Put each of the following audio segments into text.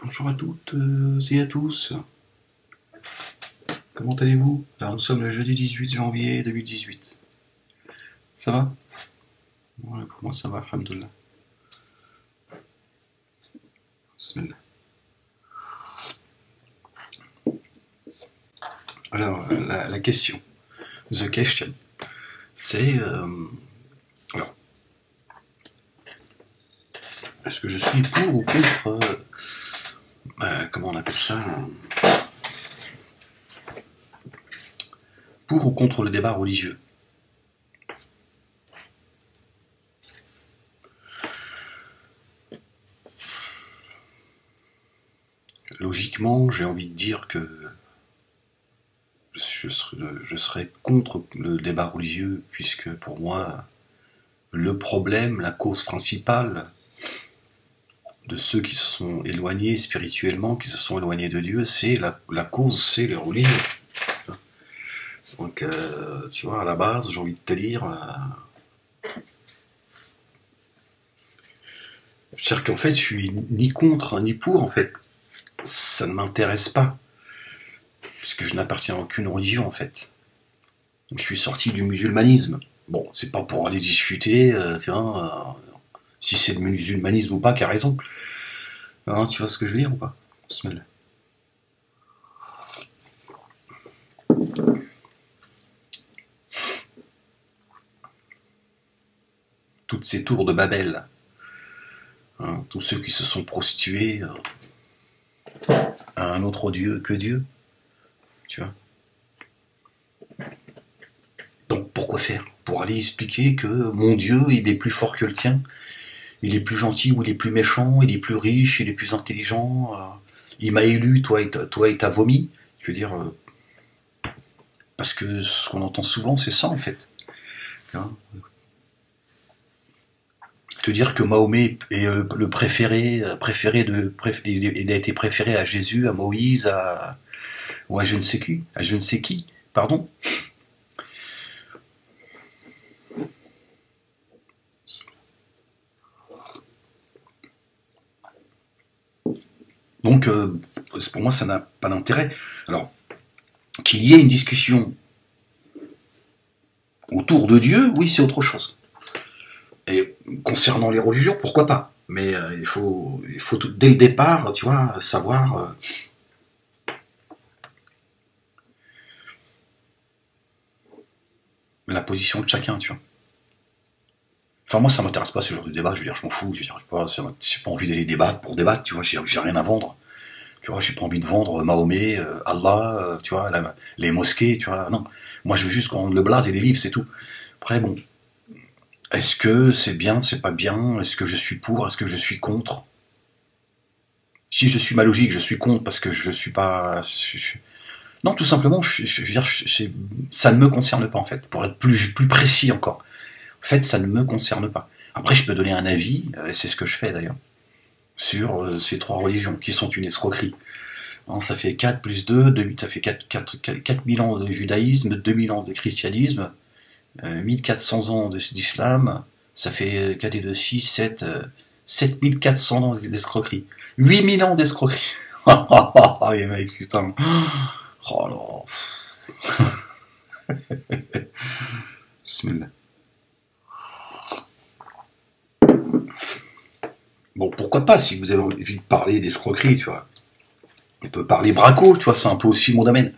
Bonjour à toutes et à tous. Comment allez-vous? Alors nous sommes le jeudi 18 janvier 2018. Ça va? Ouais, pour moi ça va, alhamdoulilah. Bismillah. Alors, la question, the question, c'est... alors, est-ce que je suis pour ou contre... comment on appelle ça? Pour ou contre le débat religieux? Logiquement, j'ai envie de dire que je serais contre le débat religieux, puisque pour moi, le problème, la cause principale de ceux qui se sont éloignés spirituellement, qui se sont éloignés de Dieu, c'est la cause, c'est les religieux. Donc, tu vois, à la base, j'ai envie de te dire... c'est-à-dire qu'en fait, je suis ni contre ni pour, en fait. Ça ne m'intéresse pas, puisque je n'appartiens à aucune religion, en fait. Je suis sorti du musulmanisme. Bon, c'est pas pour aller discuter, si c'est le musulmanisme ou pas qui a raison. Hein, tu vois ce que je veux dire ou pas? Bismillah. Toutes ces tours de Babel, hein, tous ceux qui se sont prostitués à un autre Dieu que Dieu, tu vois. Donc pourquoi faire? Pour aller expliquer que mon Dieu, il est plus fort que le tien, il est plus gentil ou il est plus méchant, il est plus riche, il est plus intelligent, il m'a élu, toi il t'a vomi. Je veux dire, parce que ce qu'on entend souvent, c'est ça en fait. Hein, te dire que Mahomet est le préféré, il a été préféré à Jésus, à Moïse, ou à je ne sais qui, pardon. Donc, pour moi, ça n'a pas d'intérêt. Alors, qu'il y ait une discussion autour de Dieu, oui, c'est autre chose. Et concernant les religions, pourquoi pas? Mais il faut tout, dès le départ, tu vois, savoir la position de chacun, tu vois. Enfin, moi, ça m'intéresse pas ce genre de débat, je veux dire, je m'en fous, je veux dire, j'ai pas envie d'aller débattre pour débattre, tu vois, j'ai rien à vendre. Tu vois, j'ai pas envie de vendre Mahomet, Allah, tu vois, les mosquées, tu vois, non. Moi, je veux juste qu'on le blase et les livres, c'est tout. Après, bon, est-ce que c'est bien, c'est pas bien? Est-ce que je suis pour? Est-ce que je suis contre? Si je suis ma logique, je suis contre parce que je suis pas... Non, tout simplement, je veux dire, ça ne me concerne pas, en fait, pour être plus précis encore. En fait, ça ne me concerne pas. Après, je peux donner un avis, et c'est ce que je fais d'ailleurs, sur ces trois religions, qui sont une escroquerie. Hein, ça fait 4 plus 2, ça fait 4000 ans de judaïsme, 2000 ans de christianisme, 1400 ans d'islam, ça fait 4 et 2, 6, 7, 7400 ans d'escroquerie. 8000 ans d'escroquerie. Oh les mecs, putain. Oh là. Bismillah. Bon, pourquoi pas, si vous avez envie de parler d'escroquerie, tu vois. On peut parler braco, tu vois, c'est un peu aussi mon domaine.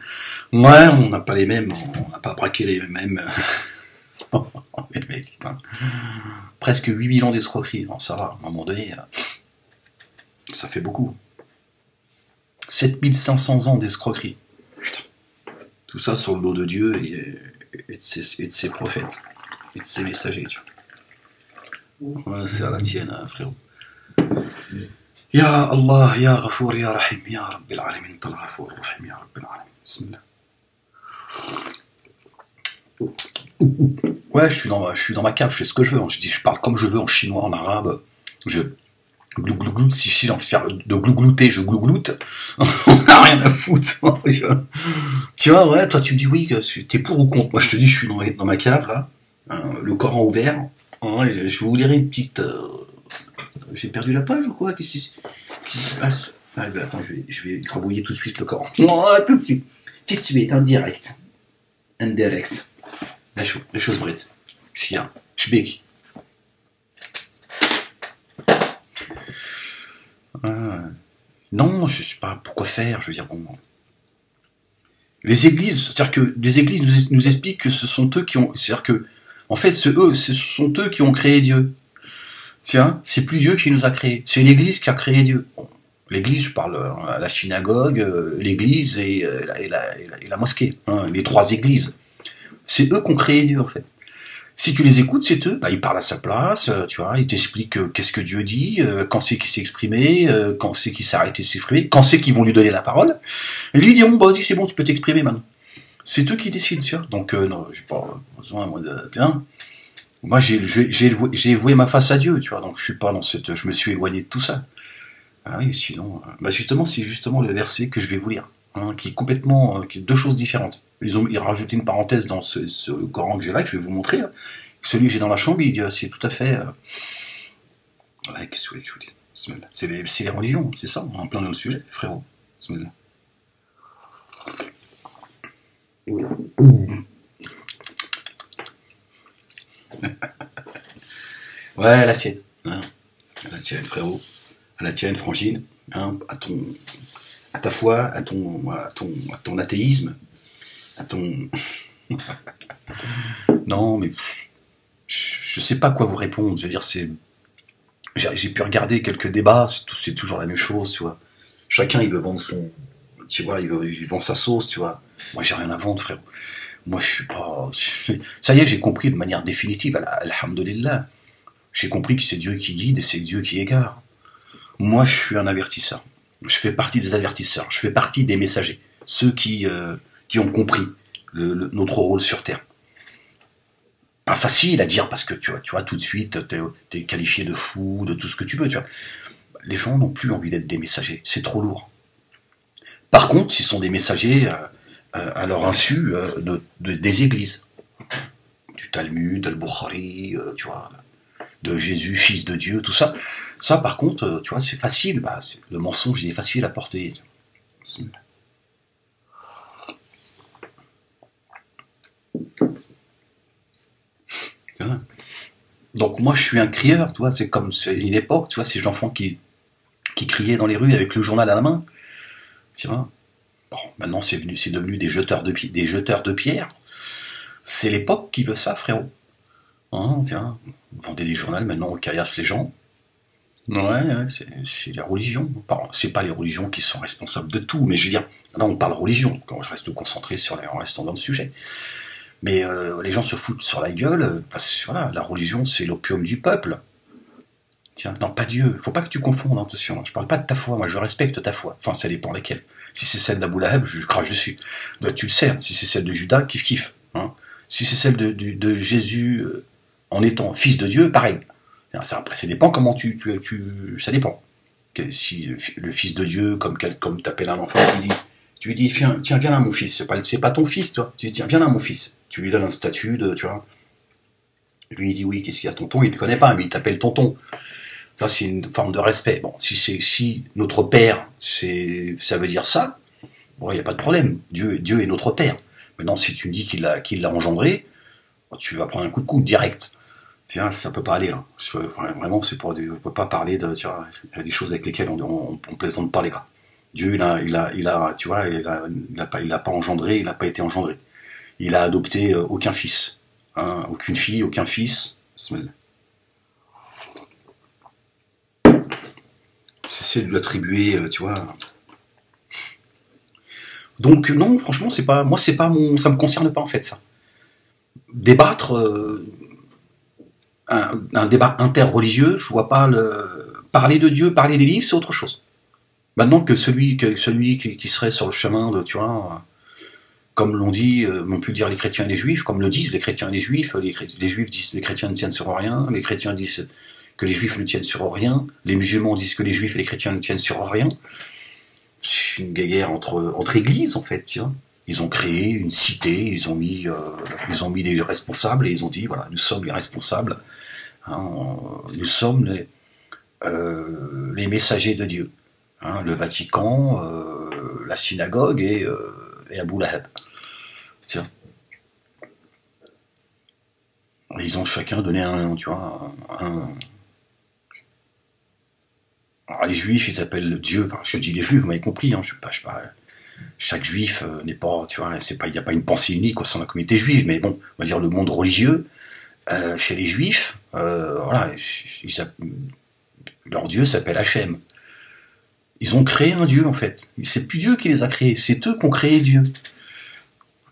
Ouais, on n'a pas les mêmes, on n'a pas braqué les mêmes... les mecs, putain. Presque 8000 ans d'escroquerie, non, ça va, à un moment donné, ça fait beaucoup. 7500 ans d'escroquerie. Putain. Tout ça sur le dos de Dieu et de ses prophètes, et de ses messagers, tu vois. Ouais, c'est à la tienne, hein, frérot. Ya Allah, Ya Ghafour, Ya Rahim, Ya Rabbil Alamin, Tal Ghafour, Rahim, Ya Rabbil Alamin. Bismillah. Ouais, je suis dans ma cave, je fais ce que je veux. Je parle comme je veux, en chinois, en arabe. Je glougloute, si j'ai envie de faire de glouglouter, je glougloute. On n'a rien à foutre. Tu vois, ouais, toi tu me dis oui, t'es pour ou contre. Moi je te dis, je suis dans ma cave, là, le Coran ouvert. Je vous lirai une petite... J'ai perdu la page ou quoi? Qu'est-ce qui se passe? Ah, ben, attends, je vais grabouiller tout de suite le Coran. Oh, tout de suite. Tout de suite, en direct. Indirect. Les choses brites. Sia. Shbek. Non, je sais pas pourquoi faire, je veux dire, bon. Les églises, c'est-à-dire que les églises nous expliquent que ce sont eux qui ont, c'est-à-dire que, en fait, ce sont eux qui ont créé Dieu. Tiens, c'est plus Dieu qui nous a créés, c'est l'église qui a créé Dieu. Bon, l'église, je parle la synagogue, l'église et la mosquée, hein, les trois églises. C'est eux qui ont créé Dieu, en fait. Si tu les écoutes, c'est eux. Bah, ils parlent à sa place, tu vois, ils t'expliquent qu'est-ce que Dieu dit, quand c'est qu'il s'est exprimé, quand c'est qu'il s'est arrêté de s'exprimer, quand c'est qu'ils vont lui donner la parole. Et lui diront, bah vas-y, c'est bon, tu peux t'exprimer maintenant. C'est eux qui décident, tu vois. Donc, non, j'ai pas besoin, moi, de... Tiens. Moi, j'ai voué ma face à Dieu, tu vois, donc je suis pas dans cette... Je me suis éloigné de tout ça. Ah oui, sinon... Bah justement, c'est justement le verset que je vais vous lire, hein, qui est complètement... qui est deux choses différentes. Ils ont rajouté une parenthèse dans ce Coran que j'ai là, que je vais vous montrer. Là. Celui que j'ai dans la chambre, il dit, c'est tout à fait... Ouais, qu'est-ce que je vous dis? C'est les religions, c'est ça, on est en plein dans le sujet, frérot. Bismillah. Ouais, la tienne. Hein. La tienne, frérot. À la tienne, frangine. Hein, à ta foi, à ton athéisme, à ton... Non, mais je sais pas quoi vous répondre. Je veux dire, j'ai pu regarder quelques débats, c'est toujours la même chose, tu vois. Chacun, il veut vendre son... Tu vois, il vend sa sauce, tu vois. Moi, j'ai rien à vendre, frérot. Moi, je suis pas... Ça y est, j'ai compris de manière définitive, alhamdulillah. J'ai compris que c'est Dieu qui guide et c'est Dieu qui égare. Moi, je suis un avertisseur. Je fais partie des avertisseurs. Je fais partie des messagers. Ceux qui ont compris notre rôle sur Terre. Pas facile à dire parce que tu vois tout de suite, t'es qualifié de fou, de tout ce que tu veux, tu vois. Les gens n'ont plus envie d'être des messagers. C'est trop lourd. Par contre, ils sont des messagers à leur insu des églises. Du Talmud, de Bukhari, tu vois, de Jésus, fils de Dieu, tout ça. Ça, par contre, tu vois, c'est facile. Bah, le mensonge, il est facile à porter. Donc moi, je suis un crieur, tu vois. C'est comme une époque, tu vois, ces enfants qui criaient dans les rues avec le journal à la main. Tu vois. Bon, maintenant, c'est devenu des jeteurs de pierre. C'est l'époque qui veut ça, frérot. Hein, tiens, vous vendez des journaux, maintenant on caillasse les gens. Ouais, c'est la religion. C'est pas les religions qui sont responsables de tout, mais je veux dire, là on parle religion, quand je reste concentré en restant dans le sujet. Mais les gens se foutent sur la gueule, parce que voilà, la religion c'est l'opium du peuple. Tiens, non, pas Dieu, faut pas que tu confondes, attention, je parle pas de ta foi, moi je respecte ta foi, enfin ça dépend laquelle. Si c'est celle d'Abou Lahab, je crache dessus. Bah, tu le sais, si c'est celle de Judas, kiff. Hein. Si c'est celle de Jésus en étant fils de Dieu, pareil. Après, ça dépend comment ça dépend. Si le fils de Dieu, comme t'appelles un enfant, tu lui dis, tiens, viens là, mon fils. C'est pas ton fils, toi. Tu dis, tiens, viens là, mon fils. Tu lui donnes un statut, tu vois. Lui, il dit, oui, qu'est-ce qu'il y a, tonton? Il te connaît pas, mais il t'appelle tonton. Ça, c'est une forme de respect. Bon, si notre père, ça veut dire ça, bon, il n'y a pas de problème. Dieu est notre père. Maintenant, si tu me dis qu'il l'a engendré, tu vas prendre un coup de coude direct. Tiens, ça peut pas aller là. Vraiment, on peut pas parler de, tu vois, il y a des choses avec lesquelles on plaisante pas les gars. Dieu, tu vois, il l'a pas engendré, il n'a pas été engendré. Il a adopté aucun fils, hein, aucune fille, aucun fils. C'est de lui attribuer, tu vois. Donc non, franchement, moi, ça me concerne pas en fait ça. Débattre. Un débat interreligieux, je vois pas parler de Dieu, parler des livres, c'est autre chose. Maintenant que celui qui serait sur le chemin de, tu vois, comme l'ont dit, m'ont pu dire les chrétiens et les juifs, comme le disent les chrétiens et les juifs, les juifs disent que les chrétiens ne tiennent sur rien, les chrétiens disent que les juifs ne tiennent sur rien, les musulmans disent que les juifs et les chrétiens ne tiennent sur rien. C'est une guerre entre églises, en fait, tiens. Ils ont créé une cité, ils ont mis des responsables et ils ont dit, voilà, nous sommes les responsables. Hein, nous sommes les messagers de Dieu. hein, le Vatican, la synagogue et Abu Lahab. Tiens. Ils ont chacun donné tu vois, Alors, les juifs, ils s'appellent Dieu, enfin, je dis les juifs, vous m'avez compris, hein, je sais pas, chaque juif n'est pas, tu vois, il n'y a pas une pensée unique au sein de la communauté juive, mais bon, on va dire le monde religieux, chez les juifs, voilà, leur Dieu s'appelle Hachem. Ils ont créé un Dieu, en fait. C'est plus Dieu qui les a créés, c'est eux qui ont créé Dieu.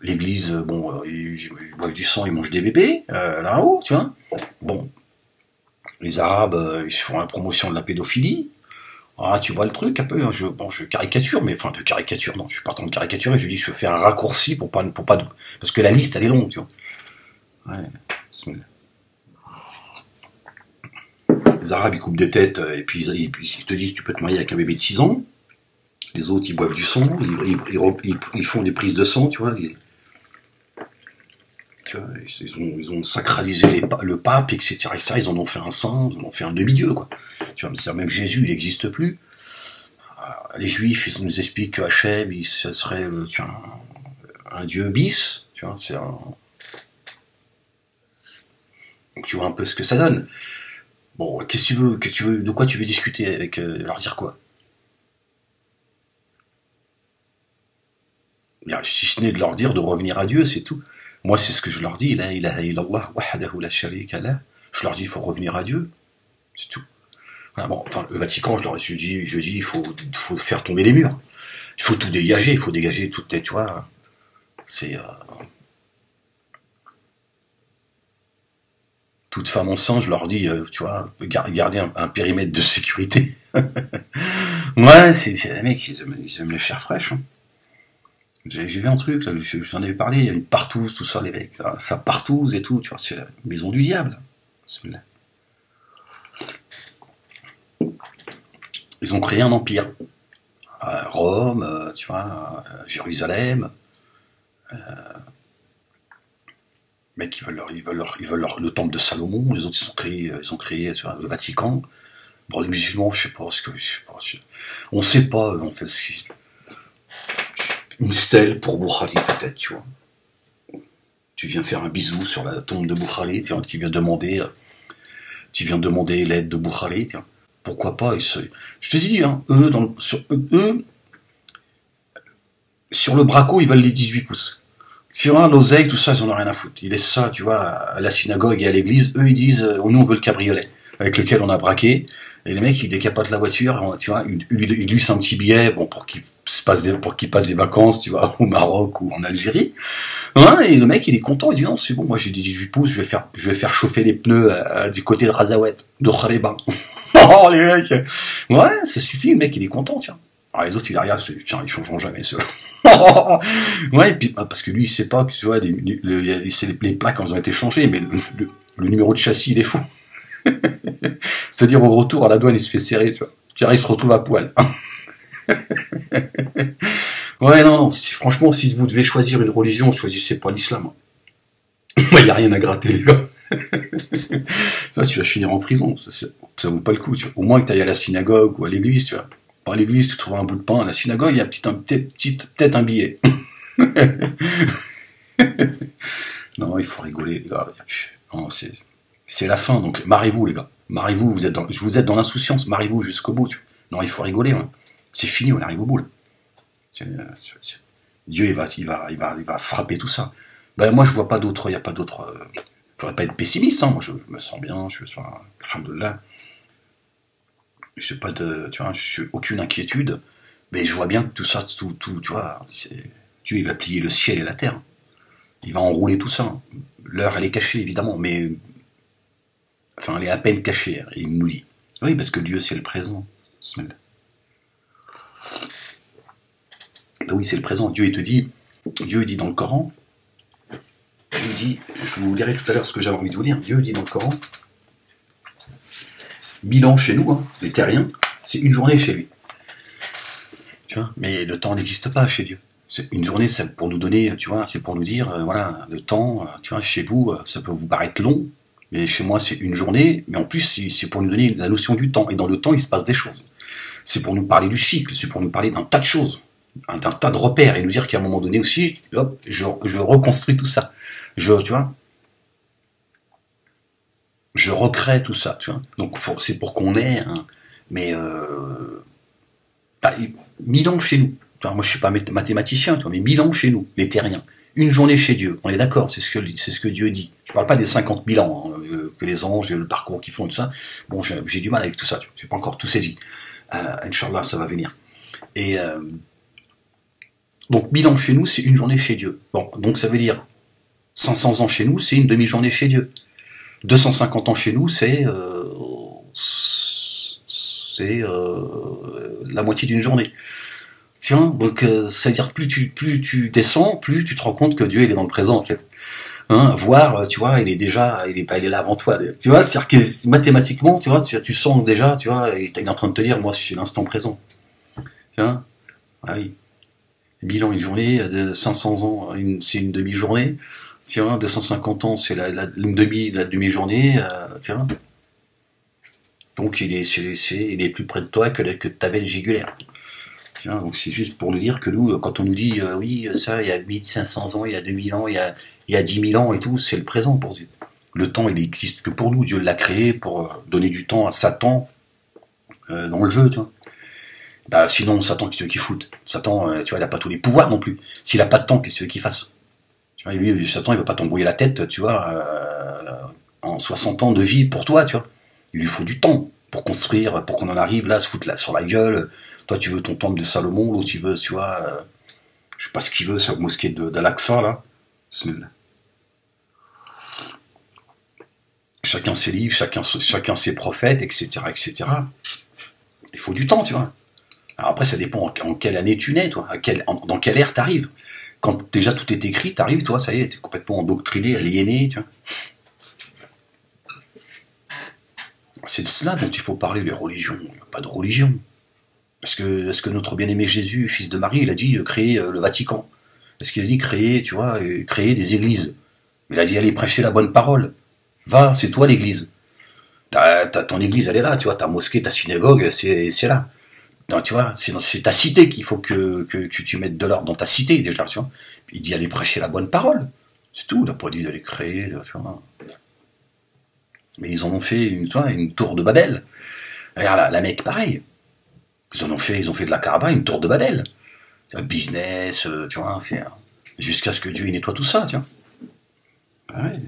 L'église, bon, ils boivent du sang, ils mangent des bébés, là-haut, tu vois. Bon, les Arabes, ils font la promotion de la pédophilie. Ah, tu vois le truc un peu, hein, je caricature, mais enfin de caricature, non, je suis pas en train de caricaturer, je dis je fais un raccourci pour pas, parce que la liste elle est longue, tu vois. Ouais. Les Arabes ils coupent des têtes et puis ils te disent tu peux te marier avec un bébé de 6 ans. Les autres ils boivent du sang, ils font des prises de sang, tu vois. Ils ont sacralisé le pape, etc., etc. Ils en ont fait un saint, ils en ont fait un demi-dieu, quoi. Tu vois, même Jésus, il n'existe plus. Les Juifs, ils nous expliquent que Hachem, ce serait un dieu bis. Tu vois, donc tu vois un peu ce que ça donne. Bon, qu'est-ce que tu veux, de quoi tu veux discuter avec leur dire quoi? Bien, si ce n'est de leur dire de revenir à Dieu, c'est tout. Moi, c'est ce que je leur dis. La ilaha illallah, wahdahu la sharika lah. Je leur dis, il faut revenir à Dieu. C'est tout. Voilà, bon, enfin, le Vatican, je dis, il faut faire tomber les murs. Il faut tout dégager, il faut dégager toutes les, tu vois. C'est... toute femme enceinte, je leur dis, tu vois, garder un périmètre de sécurité. Ouais, c'est les mecs, ils aiment les chairs fraîches. Hein. J'ai vu un truc, j'en avais parlé, il y a une partouze, tout ça, les mecs, ça partouze et tout, tu vois, c'est la maison du diable. Ils ont créé un empire. Rome, tu vois, Jérusalem. Mec, ils veulent le temple de Salomon, les autres ils ont créé le Vatican. Bon, les musulmans, je sais pas, on sait pas, en fait, une stèle pour Boukhari, peut-être, tu vois. Tu viens faire un bisou sur la tombe de Boukhari, tu viens demander l'aide de Boukhari, tiens. Pourquoi pas, je te dis, hein, eux, sur le braco, ils veulent les 18 pouces. Sur l'oseille, tout ça, ils en ont rien à foutre. Ils laissent ça, tu vois, à la synagogue et à l'église. Eux, ils disent, nous, on veut le cabriolet, avec lequel on a braqué. Et les mecs, ils décapotent la voiture, tu vois, ils lui glissent un petit billet, bon, pour qu'il passe des vacances, tu vois, au Maroc ou en Algérie. Ouais, et le mec, il est content, il dit, non, c'est bon, moi, j'ai des 18 pouces, je vais faire chauffer les pneus du côté de Razawet, de Khareba. Oh, les mecs! Ouais, ça suffit, le mec, il est content, tiens. Alors, les autres, ils regardent, tiens, ils changeront jamais, ceux ouais, et puis, parce que lui, il sait pas que, tu vois, les plaques, elles ont été changées, mais le numéro de châssis, il est faux. C'est-à-dire, au retour, à la douane, il se fait serrer, tu vois. Tu vois, il se retrouve à poil. Ouais, non, franchement, si vous devez choisir une religion, choisissez pas l'islam. Moi, il n'y a rien à gratter, les gars. Tu vas finir en prison, ça vaut pas le coup. Tu vois. Au moins que tu ailles à la synagogue ou à l'église, tu vois. Pas à l'église, tu trouves un bout de pain. À la synagogue, il y a peut-être un billet. Non, il faut rigoler, les gars. Non, c'est la fin, donc mariez-vous, les gars. Mariez-vous, vous êtes dans l'insouciance, mariez-vous jusqu'au bout. Tu vois. Non, il faut rigoler. Hein. C'est fini, on arrive au bout. Là. Dieu, il va frapper tout ça. Ben, moi, je vois pas d'autre. Il n'y a pas d'autre. Faudrait pas être pessimiste. Hein. Moi, je me sens bien. Je suis alhamdoulilah. Je n'ai pas aucune inquiétude. Mais je vois bien que tout ça, tout, tu vois, Dieu, il va plier le ciel et la terre. Il va enrouler tout ça. L'heure, elle est cachée, évidemment, mais enfin, elle est à peine cachée. Il nous dit. Oui, parce que Dieu, c'est le présent. Oui, c'est le présent. Dieu dit dans le Coran, je vous lirai tout à l'heure ce que j'avais envie de vous dire, Dieu dit dans le Coran, 1000 ans chez nous, hein, les terriens, c'est une journée chez lui. Tu vois, mais le temps n'existe pas chez Dieu. Une journée, c'est pour nous donner, tu vois, c'est pour nous dire, voilà, le temps, tu vois, chez vous, ça peut vous paraître long, mais chez moi, c'est une journée, mais en plus, c'est pour nous donner la notion du temps. Et dans le temps, il se passe des choses. c'est pour nous parler du cycle, c'est pour nous parler d'un tas de choses, d'un tas de repères, et nous dire qu'à un moment donné aussi, hop, je reconstruis tout ça. Tu vois, je recrée tout ça, tu vois. Donc c'est pour qu'on ait, hein, mais 1000 ans chez nous. Moi, je suis pas mathématicien, tu vois, mais 1000 ans chez nous, les terriens. Une journée chez Dieu, on est d'accord, c'est ce que Dieu dit. Je parle pas des 50 000 ans, hein, que les anges, le parcours qu'ils font, tout ça. Bon, j'ai du mal avec tout ça, tu vois, j'ai pas encore tout saisi. Inch'Allah, ça va venir. Et donc 1000 ans chez nous, c'est une journée chez Dieu. Bon, donc ça veut dire 500 ans chez nous, c'est une demi-journée chez Dieu. 250 ans chez nous, c'est la moitié d'une journée. Tiens, donc c'est-à-dire plus tu descends, plus tu te rends compte que Dieu il est dans le présent en fait. Hein, voire, tu vois, il est là avant toi. Tu vois, c'est-à-dire que mathématiquement, tu vois, tu sens déjà, tu vois, il est en train de te dire, moi, je suis l'instant présent. Tiens, ah oui. Bilan une journée, de 500 ans, c'est une demi-journée. Tiens, 250 ans, c'est la demi-journée. Tiens. Donc il est plus près de toi que ta veine jugulaire. Tiens, donc c'est juste pour nous dire que nous, quand on nous dit oui, ça, il y a 1500 ans, il y a 2000 ans, il y a 10 000 ans et tout, c'est le présent pour Dieu. Le temps, il existe que pour nous. Dieu l'a créé pour donner du temps à Satan dans le jeu, tu vois. Bah, sinon, Satan, qu'est-ce qu'il fout? Satan, tu vois, il n'a pas tous les pouvoirs non plus. S'il n'a pas de temps, qu'est-ce qu'il fasse? Tu vois, lui, Satan, il ne va pas t'embrouiller la tête, tu vois, en 60 ans de vie pour toi, tu vois. Il lui faut du temps pour construire, pour qu'on en arrive là, se foutre sur la gueule. Toi, tu veux ton temple de Salomon, l'autre, tu veux, tu vois, je sais pas ce qu'il veut, cette mosquée d'Al-Aqsa, là. Chacun ses livres, chacun ses prophètes, etc., etc. Il faut du temps, tu vois. Alors après, ça dépend en quelle année tu nais, toi, dans quelle ère t'arrives. Quand déjà tout est écrit, t'arrives, toi, ça y est, t'es complètement endoctriné, aliéné, tu vois. C'est de cela dont il faut parler, les religions. Il n'y a pas de religion. Est-ce que notre bien-aimé Jésus, fils de Marie, il a dit créer le Vatican? Est-ce qu'il a dit créer, tu vois, créer des églises? Il a dit allez prêcher la bonne parole. Va, c'est toi l'église. Ton église, elle est là, tu vois, ta mosquée, ta synagogue, c'est là. Non, tu vois, c'est ta cité qu'il faut que tu mettes de l'ordre dans ta cité, déjà, tu vois. Il dit allez prêcher la bonne parole. C'est tout, il n'a pas dit d'aller créer, tu vois. Mais ils en ont fait une tour de Babel. Regarde, la Mecque, pareil. Ils ont fait de la Kaaba une tour de Babel. C'est un business, tu vois, c'est jusqu'à ce que Dieu nettoie tout ça, tu vois. Ah ouais.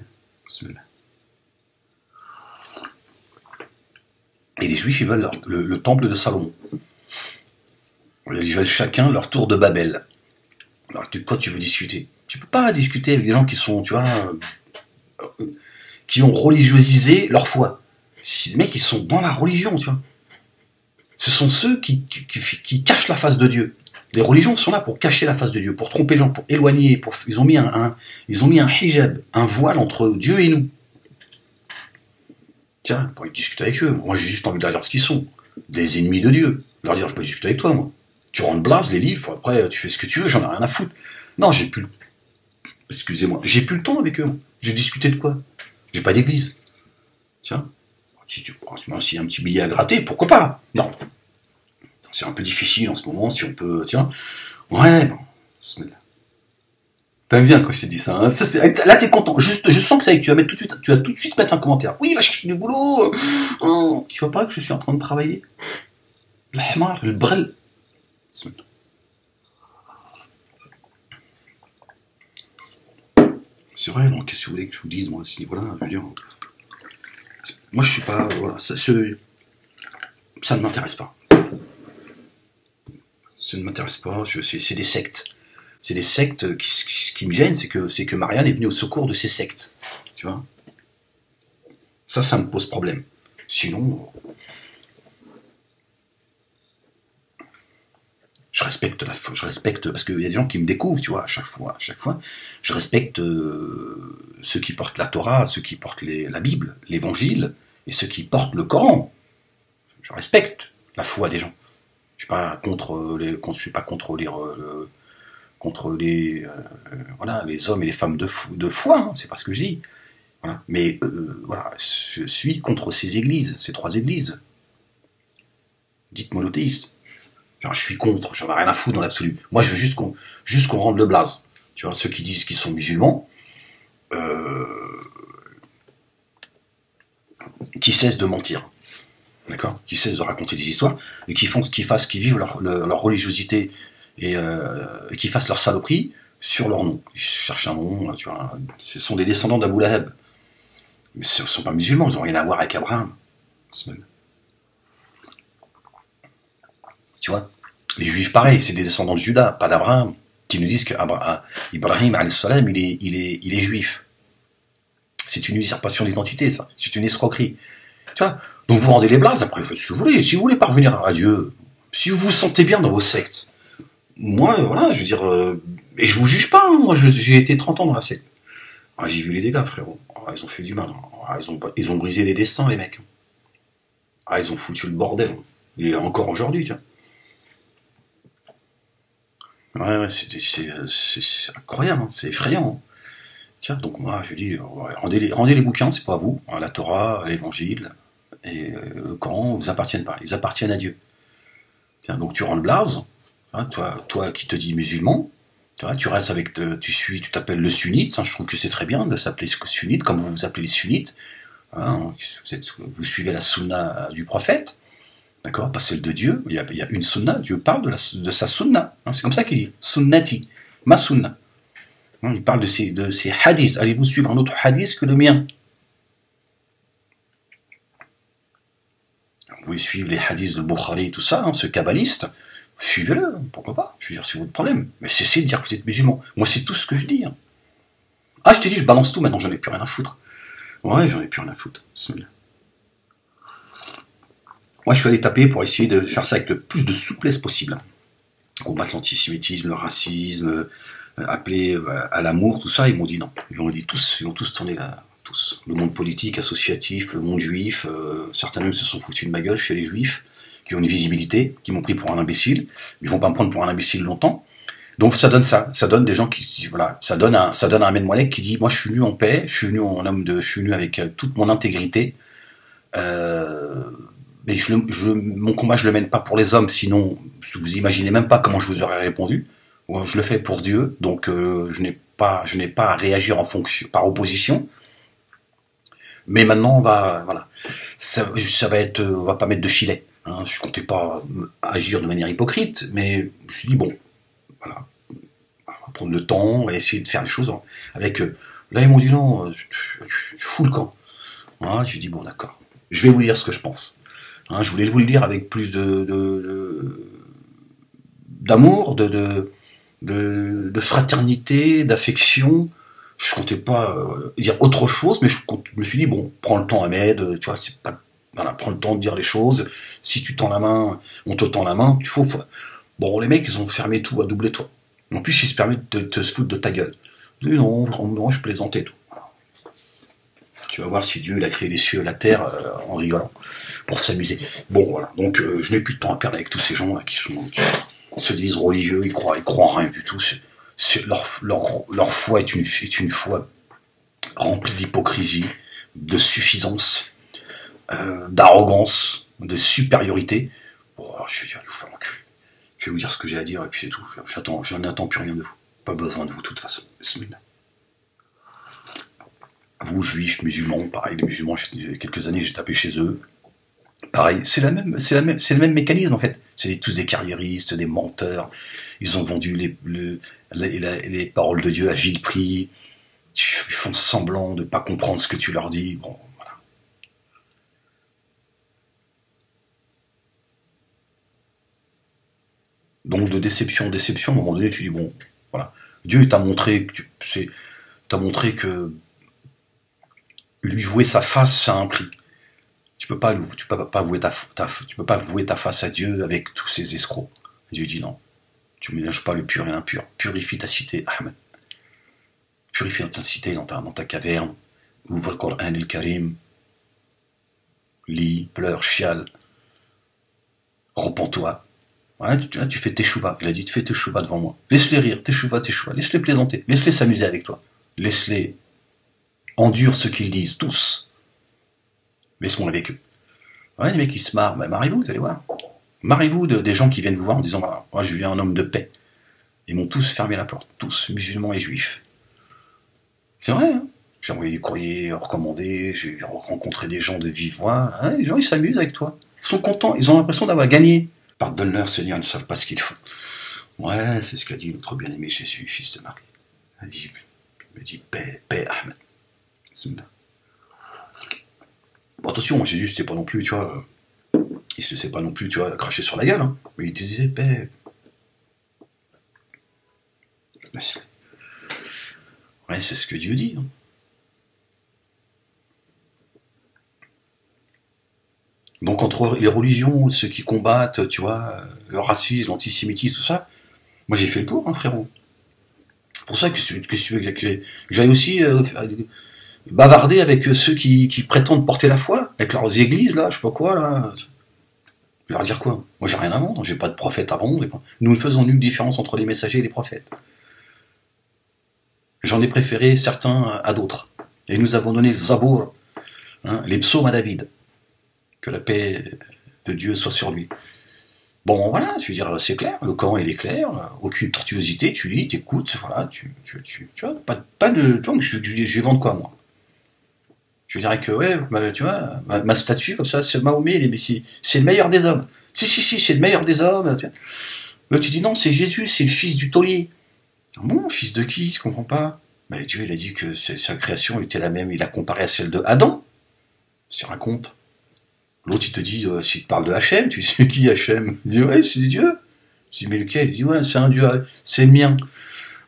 Et les Juifs, ils veulent le temple de Salomon. Ils veulent chacun leur tour de Babel. Alors, quoi tu veux discuter? Tu peux pas discuter avec des gens qui sont, tu vois, qui ont religiosisé leur foi. Les mecs, ils sont dans la religion, tu vois. Ce sont ceux qui cachent la face de Dieu. Les religions sont là pour cacher la face de Dieu, pour tromper les gens, pour éloigner. Ils ont mis un hijab, un voile entre Dieu et nous. Tiens, pour discuter avec eux. Moi, j'ai juste envie de leur dire ce qu'ils sont. Des ennemis de Dieu. Leur dire, je peux discuter avec toi, moi. Tu rentres blase, les livres, après, tu fais ce que tu veux, j'en ai rien à foutre. Non, excusez-moi, j'ai plus le temps avec eux, moi. J'ai discuté de quoi? J'ai pas d'église. Tiens, s'il y a un petit billet à gratter, pourquoi pas? Non. C'est un peu difficile en ce moment, si on peut... Tiens, ouais, bon, t'aimes bien quand je t'ai dit ça, hein. Là, t'es content. Juste, je sens que ça y est, tu vas tout de suite mettre un commentaire. Oui, va chercher du boulot. Oh, tu vois pas que je suis en train de travailler? L'ahmar, le brel. C'est vrai, donc qu'est-ce que vous voulez que je vous dise, moi, à ce niveau-là, je veux dire... Moi, je suis pas... Voilà, ça ne m'intéresse pas. Ça ne m'intéresse pas, c'est des sectes. C'est des sectes qui me gênent, c'est que Marianne est venue au secours de ces sectes. Tu vois? Ça me pose problème. Sinon... Je respecte parce qu'il y a des gens qui me découvrent, tu vois, à chaque fois. Je respecte ceux qui portent la Torah, ceux qui portent la Bible, l'Évangile, et ceux qui portent le Coran. Je respecte la foi des gens. Je suis pas contre les hommes et les femmes de foi, hein, c'est pas ce que je dis. Voilà. Mais voilà, je suis contre ces églises, ces trois églises. dites monothéiste. Enfin, je suis contre, j'en ai rien à foutre dans l'absolu. Moi, je veux juste qu'on rende le blaze. Tu vois, ceux qui disent qu'ils sont musulmans, qui cessent de mentir. D'accord, qui cessent de raconter des histoires, et qui vivent leur religiosité et qui fassent leur saloperie sur leur nom. Ils cherchent un nom, tu vois. Ce sont des descendants d'Abou Lahab. Mais ce ne sont pas musulmans, ils n'ont rien à voir avec Abraham. Tu vois, les juifs, pareil, c'est des descendants de Judas, pas d'Abraham, qui nous disent qu'Ibrahim, il est juif. C'est une usurpation d'identité, ça. C'est une escroquerie. Tu vois, donc vous rendez les blazes, après vous faites ce que vous voulez. Si vous voulez parvenir à Dieu, si vous vous sentez bien dans vos sectes, moi, voilà, je veux dire, et je vous juge pas, hein, moi j'ai été 30 ans dans la secte. Ah, j'ai vu les dégâts, frérot. Ah, ils ont fait du mal. Ah, ils ont brisé les destins, les mecs. Ah, ils ont foutu le bordel. Et encore aujourd'hui, tu vois. Ouais, c'est incroyable, hein, c'est effrayant. Hein. Tiens, donc moi, je dis, ouais, rendez les bouquins, c'est pas à vous. Hein, la Torah, l'évangile, et le Coran vous appartiennent pas. Ils appartiennent à Dieu. Tiens, donc tu rends le blaze, hein, toi qui te dis musulman, tu restes avec, tu t'appelles le sunnite, hein, je trouve que c'est très bien de s'appeler sunnite, comme vous vous appelez les sunnites, hein, vous suivez la sunna du prophète, d'accord, pas celle de Dieu, il y a une sunna, Dieu parle de sa sunna, hein, c'est comme ça qu'il dit, sunnati, ma sunna. Hein, il parle de ces hadiths, allez-vous suivre un autre hadith que le mien? Vous voulez suivre les hadiths de Bukhari et tout ça, hein, ce kabbaliste, suivez-le, pourquoi pas, je veux dire, c'est votre problème. Mais cessez de dire que vous êtes musulman. Moi, c'est tout ce que je dis. Hein. Ah, je t'ai dit, je balance tout, maintenant, j'en ai plus rien à foutre. Ouais, j'en ai plus rien à foutre. Moi, je suis allé taper pour essayer de faire ça avec le plus de souplesse possible. Combattre l'antisémitisme, le racisme, appeler à l'amour, tout ça, ils m'ont dit non. Ils ont tous tourné là. Tous. Le monde politique, associatif, le monde juif, certains même se sont foutus de ma gueule chez les juifs, qui ont une visibilité, qui m'ont pris pour un imbécile, ils vont pas me prendre pour un imbécile longtemps. Donc ça donne des gens qui voilà, ça donne un Ahmed Moalek qui dit moi je suis venu en paix, je suis venu avec toute mon intégrité, mais mon combat je le mène pas pour les hommes, sinon vous imaginez même pas comment je vous aurais répondu. Je le fais pour Dieu, donc je n'ai pas à réagir par opposition. Mais maintenant, voilà, ça va être, on va pas mettre de filet. Hein, je comptais pas agir de manière hypocrite, mais je me suis dit bon, voilà, on va prendre le temps, on va essayer de faire les choses avec. Là, ils m'ont dit non, tu fous le camp. Hein, j'ai dit bon, d'accord, je vais vous dire ce que je pense. Hein, je voulais vous le dire avec plus d'amour, de fraternité, d'affection. Je comptais pas dire autre chose, mais je me suis dit, bon, prends le temps, Ahmed, tu vois, c'est pas, voilà, prends le temps de dire les choses. Si tu tends la main, on te tend la main, Bon, les mecs, ils ont fermé tout à double toit. En plus, ils se permettent de te foutre de ta gueule. Je dis, non, je plaisantais tout. Voilà. Tu vas voir si Dieu, il a créé les cieux et la terre en rigolant, pour s'amuser. Bon, voilà, donc je n'ai plus de temps à perdre avec tous ces gens-là qui se disent religieux, ils croient en rien du tout. Leur foi est une foi remplie d'hypocrisie, de suffisance, d'arrogance, de supériorité. Bon, alors, je vais dire, vous faire enculer. Je vais vous dire ce que j'ai à dire et puis c'est tout. Je n'attends plus rien de vous. Pas besoin de vous de toute façon. Vous, juifs, musulmans, pareil, les musulmans, il y a quelques années, j'ai tapé chez eux. Pareil, c'est le même mécanisme en fait. C'est tous des carriéristes, des menteurs. Ils ont vendu les paroles de Dieu à vil prix. Ils font semblant de ne pas comprendre ce que tu leur dis. Bon, voilà. Donc de déception en déception, à un moment donné, tu dis bon, voilà. Dieu t'a montré que lui vouer sa face, ça a un prix. Tu peux pas vouer ta face à Dieu avec tous ces escrocs. Dieu dit non. Tu ne mélanges pas le pur et l'impur. Purifie ta cité, Ahmed. Purifie ta cité dans ta caverne. Ouvre le Coran el-Karim. Lis, pleure, chiale. Repens-toi. Voilà, tu fais teshuva. Il a dit, tu fais teshuva devant moi. Laisse-les rire, teshuva. Laisse-les plaisanter. Laisse-les s'amuser avec toi. Laisse-les endure ce qu'ils disent, tous. Laisse-moi avec eux. Ouais, les mecs, ils se marrent. Bah, mariez-vous, vous allez voir. Marrez-vous des gens qui viennent vous voir en disant bah, moi je suis un homme de paix. Ils m'ont tous fermé la porte, tous, musulmans et juifs. C'est vrai, hein. J'ai envoyé des courriers recommandés, j'ai rencontré des gens de vive voix. Hein, les gens, ils s'amusent avec toi. Ils sont contents, ils ont l'impression d'avoir gagné. Pardonne-leur, Seigneur, ils ne savent pas ce qu'ils font. Ouais, c'est ce qu'a dit notre bien-aimé Jésus, fils de Marie. Il me dit paix, paix, Ahmed. Bon, attention, Jésus, c'était pas non plus, tu vois, il se laissait pas non plus, tu vois, cracher sur la gueule, hein. Mais il te disait paix. Ouais, c'est ce que Dieu dit. Hein. Donc entre les religions, ceux qui combattent, tu vois, le racisme, l'antisémitisme, tout ça, moi j'ai fait le tour, hein, frérot. C'est pour ça que tu veux que j'aille aussi bavarder avec ceux qui prétendent porter la foi, avec leurs églises, là, je sais pas quoi, là. Je vais leur dire quoi? Moi j'ai rien à vendre, j'ai pas de prophète à vendre. Nous ne faisons nulle différence entre les messagers et les prophètes. J'en ai préféré certains à d'autres. Et nous avons donné le Zabour, hein, les psaumes à David. Que la paix de Dieu soit sur lui. Bon, voilà, je veux dire, c'est clair, le Coran il est clair, aucune tortuosité, tu lis, t'écoutes, voilà, tu vois, pas de. Tu vois, je vais vendre quoi, moi? Je dirais que, ouais, tu vois, ma statue, comme ça, c'est Mahomet, c'est le meilleur des hommes. Si, c'est le meilleur des hommes. Là, tu dis non, c'est Jésus, c'est le fils du taulier. Bon, fils de qui? Je comprends pas. Mais Dieu, il a dit que sa création était la même, il a comparé à celle de Adam. Tu racontes. L'autre, il te dit, s'il te parle de Hachem, tu sais qui Hachem? Il dit, ouais, c'est Dieu. Tu dis, mais lequel? Il dit, ouais, c'est un Dieu, c'est le mien.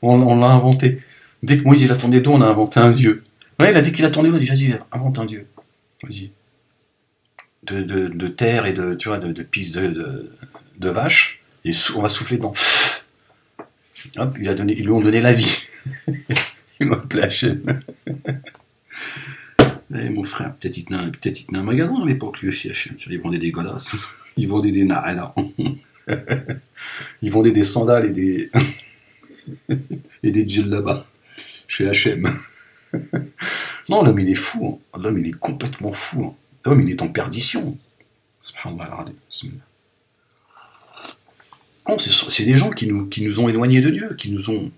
On l'a inventé. Dès que Moïse, il a tourné dos, on a inventé un Dieu. Ouais, il a dit qu'il a tourné dos, il a dit, vas-y, invente un Dieu. Vas-y. De terre et de, tu vois, de pisse de vache, et on va souffler dedans. Hop, ils lui ont donné la vie. Ils m'ont appelé Hachem. Eh, mon frère, peut-être il tenait un magasin à l'époque, lui aussi, Hachem. Il vendait des godasses, il vendait des narelles, il vendait des sandales et des et des djellabas chez Hachem. Non, l'homme il est fou, hein. L'homme il est complètement fou. Hein. L'homme il est en perdition. Subhanallah. Non, c'est des gens qui nous ont éloignés de Dieu, qui nous ont,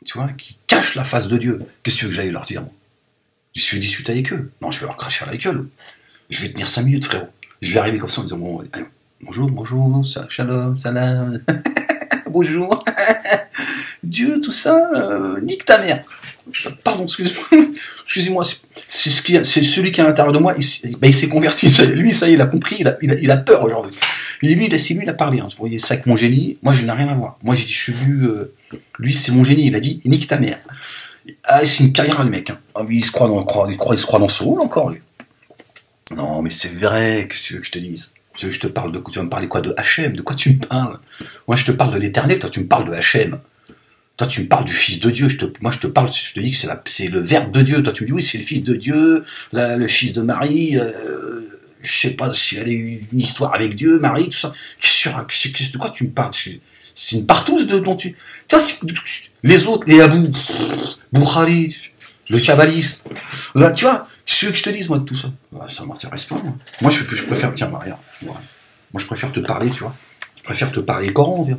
tu vois, qui cachent la face de Dieu. Qu'est-ce que tu veux que j'aille leur dire, moi? Je vais discuter avec eux. Non, je vais leur cracher à la gueule. Je vais tenir 5 minutes, frérot. Je vais arriver comme ça en disant bon, allez, bonjour, shalom, salam, bonjour, Dieu, tout ça, nique ta mère. Pardon, excusez-moi, c'est celui qui est à l'intérieur de moi, il s'est converti. Lui, ça y est, il a compris, il a peur aujourd'hui. Et lui, c'est lui, il a parlé. Hein. Vous voyez ça avec mon génie. Moi, je n'ai rien à voir. Moi, j'ai dit, je suis venu. Lui, c'est mon génie. Il a dit, nique ta mère. Ah, c'est une carrière, le mec. Hein. Ah, il se croit dans ce rôle encore, lui. Non, mais c'est vrai. Qu'est-ce que tu veux que je te dise? Tu veux que je te parle de quoi? Tu vas me parler quoi? De Hachem? De quoi tu me parles? Moi, je te parle de l'éternel. Toi, tu me parles de Hachem. Toi, tu me parles du Fils de Dieu. Moi, je te dis que c'est le Verbe de Dieu. Toi, tu me dis, oui, c'est le Fils de Dieu, le Fils de Marie. Je sais pas si elle a eu une histoire avec Dieu, Marie, tout ça. De quoi tu me parles? C'est une partouze dont tu... Tu vois, les autres, les Abou, Boukhari, le kabbaliste, là, tu vois, ce que je te dise, moi, de tout ça. Ça m'intéresse pas, moi. Moi, je préfère... Tiens, Maria, moi, je préfère te parler, tu vois. Je préfère te parler Coran, tiens.